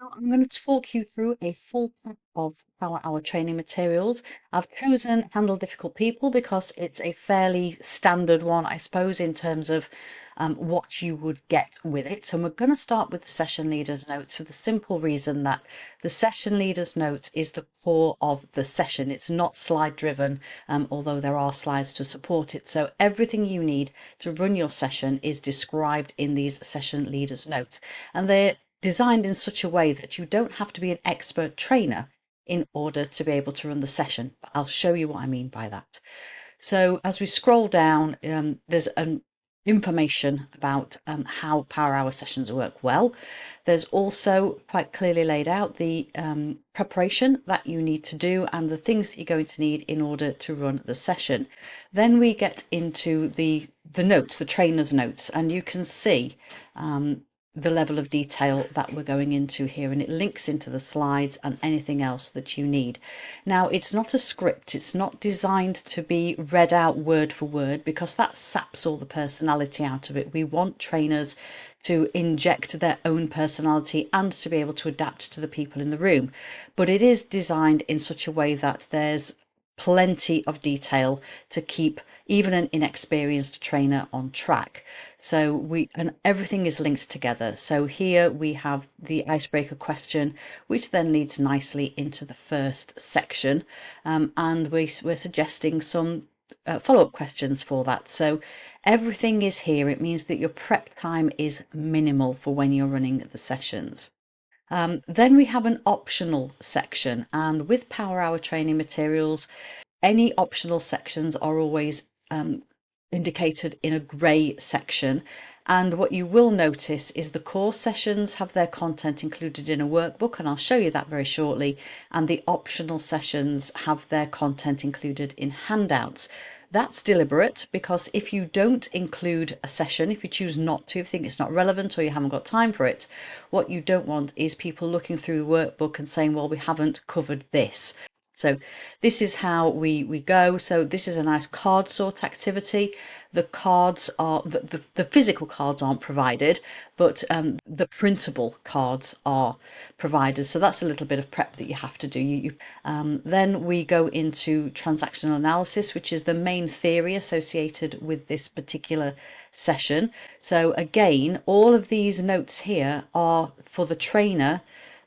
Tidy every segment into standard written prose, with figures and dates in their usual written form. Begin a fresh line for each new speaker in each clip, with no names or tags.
Now I'm going to talk you through a full pack of Power Hour training materials. I've chosen Handle Difficult People because it's a fairly standard one, I suppose, in terms of what you would get with it. So we're going to start with the session leader's notes for the simple reason that the session leader's notes is the core of the session. It's not slide driven, although there are slides to support it. So everything you need to run your session is described in these session leader's notes. And they're designed in such a way that you don't have to be an expert trainer in order to be able to run the session. But I'll show you what I mean by that. So as we scroll down, there's an information about how Power Hour sessions work well. There's also quite clearly laid out the preparation that you need to do and the things that you're going to need in order to run the session. Then we get into the notes, the trainer's notes, and you can see the level of detail that we're going into here, and it links into the slides and anything else that you need. Now, it's not a script, it's not designed to be read out word for word because that saps all the personality out of it. We want trainers to inject their own personality and to be able to adapt to the people in the room, but it is designed in such a way that there's plenty of detail to keep even an inexperienced trainer on track. So everything is linked together. So here we have the icebreaker question, which then leads nicely into the first section, and we're suggesting some follow-up questions for that. So everything is here. It means that your prep time is minimal for when you're running the sessions. Then we have an optional section, and with Power Hour training materials, any optional sections are always indicated in a grey section. And what you will notice is the core sessions have their content included in a workbook, and I'll show you that very shortly. And the optional sessions have their content included in handouts. That's deliberate because if you don't include a session, if you choose not to, if you think it's not relevant or you haven't got time for it, what you don't want is people looking through the workbook and saying, well, we haven't covered this. So this is how we go. So this is a nice card sort activity. The cards are, the physical cards aren't provided, but the printable cards are provided. So that's a little bit of prep that you have to do. Then we go into transactional analysis, which is the main theory associated with this particular session. So again, all of these notes here are for the trainer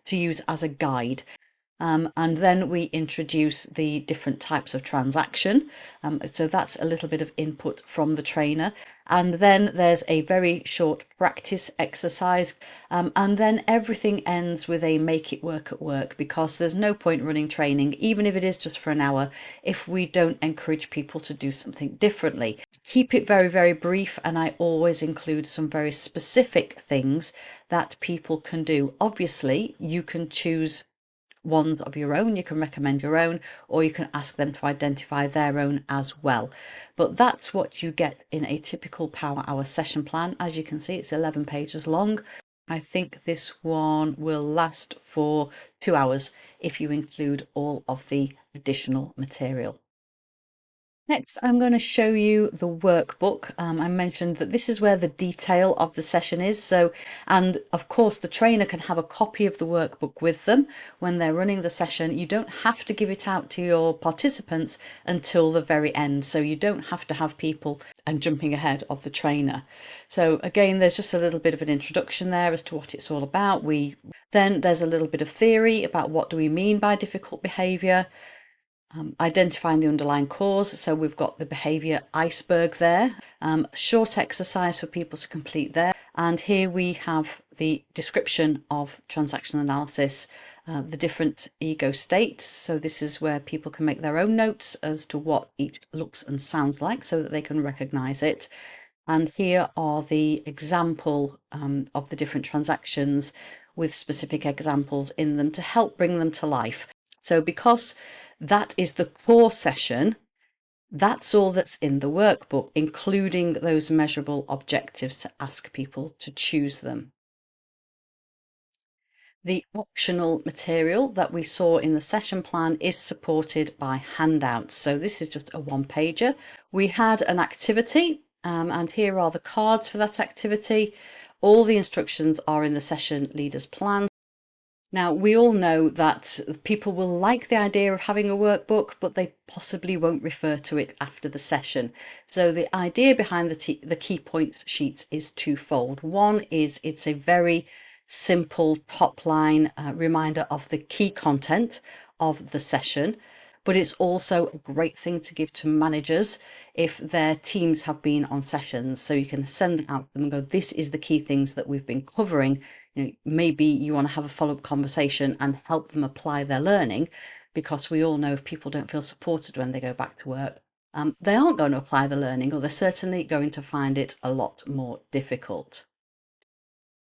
to use as a guide. And then we introduce the different types of transaction. So that's a little bit of input from the trainer. And then there's a very short practice exercise. And then everything ends with a make it work at work, because there's no point running training, even if it is just for an hour, if we don't encourage people to do something differently. Keep it very, very brief. And I always include some very specific things that people can do. Obviously, you can choose ones of your own, you can recommend your own, or you can ask them to identify their own as well. But that's what you get in a typical Power Hour session plan. As you can see, it's 11 pages long. I think this one will last for 2 hours if you include all of the additional material. Next, I'm going to show you the workbook. I mentioned that this is where the detail of the session is. So, and of course, the trainer can have a copy of the workbook with them when they're running the session. You don't have to give it out to your participants until the very end. So you don't have to have people and jumping ahead of the trainer. So again, there's just a little bit of an introduction there as to what it's all about. Then there's a little bit of theory about what do we mean by difficult behaviour. Identifying the underlying cause. So we've got the behaviour iceberg there. Short exercise for people to complete there. And here we have the description of transactional analysis, the different ego states. So this is where people can make their own notes as to what each looks and sounds like so that they can recognise it. And here are the example of the different transactions with specific examples in them to help bring them to life. So because that is the core session, that's all that's in the workbook, including those measurable objectives to ask people to choose them. The optional material that we saw in the session plan is supported by handouts. So this is just a one-pager. We had an activity, and here are the cards for that activity. All the instructions are in the session leader's plan. Now, we all know that people will like the idea of having a workbook, but they possibly won't refer to it after the session. So the idea behind the key points sheets is twofold. One is it's a very simple top line reminder of the key content of the session, but it's also a great thing to give to managers if their teams have been on sessions. So you can send them out to them and go, this is the key things that we've been covering. Maybe you want to have a follow-up conversation and help them apply their learning, because we all know if people don't feel supported when they go back to work, they aren't going to apply the learning, or they're certainly going to find it a lot more difficult.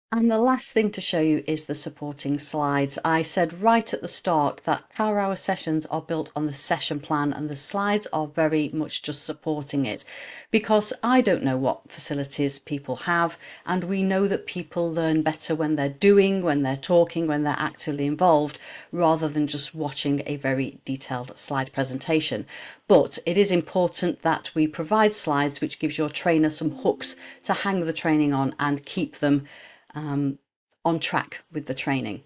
And the last thing to show you is the supporting slides. I said right at the start that Power Hour sessions are built on the session plan, and the slides are very much just supporting it, because I don't know what facilities people have, and we know that people learn better when they're doing, when they're talking, when they're actively involved, rather than just watching a very detailed slide presentation. But it is important that we provide slides which gives your trainer some hooks to hang the training on and keep them on track with the training.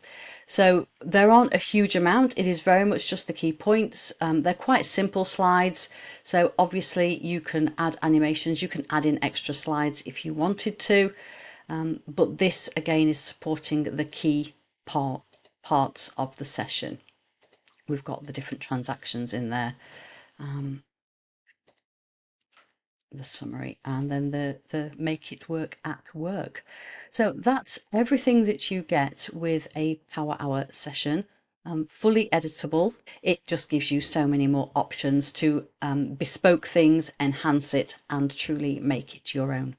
So there aren't a huge amount. It is very much just the key points. They're quite simple slides. So obviously you can add animations, you can add in extra slides if you wanted to. But this again is supporting the key parts of the session. We've got the different transactions in there. The summary, and then the make it work at work. So that's everything that you get with a Power Hour session. Fully editable. It just gives you so many more options to bespoke things, enhance it, and truly make it your own.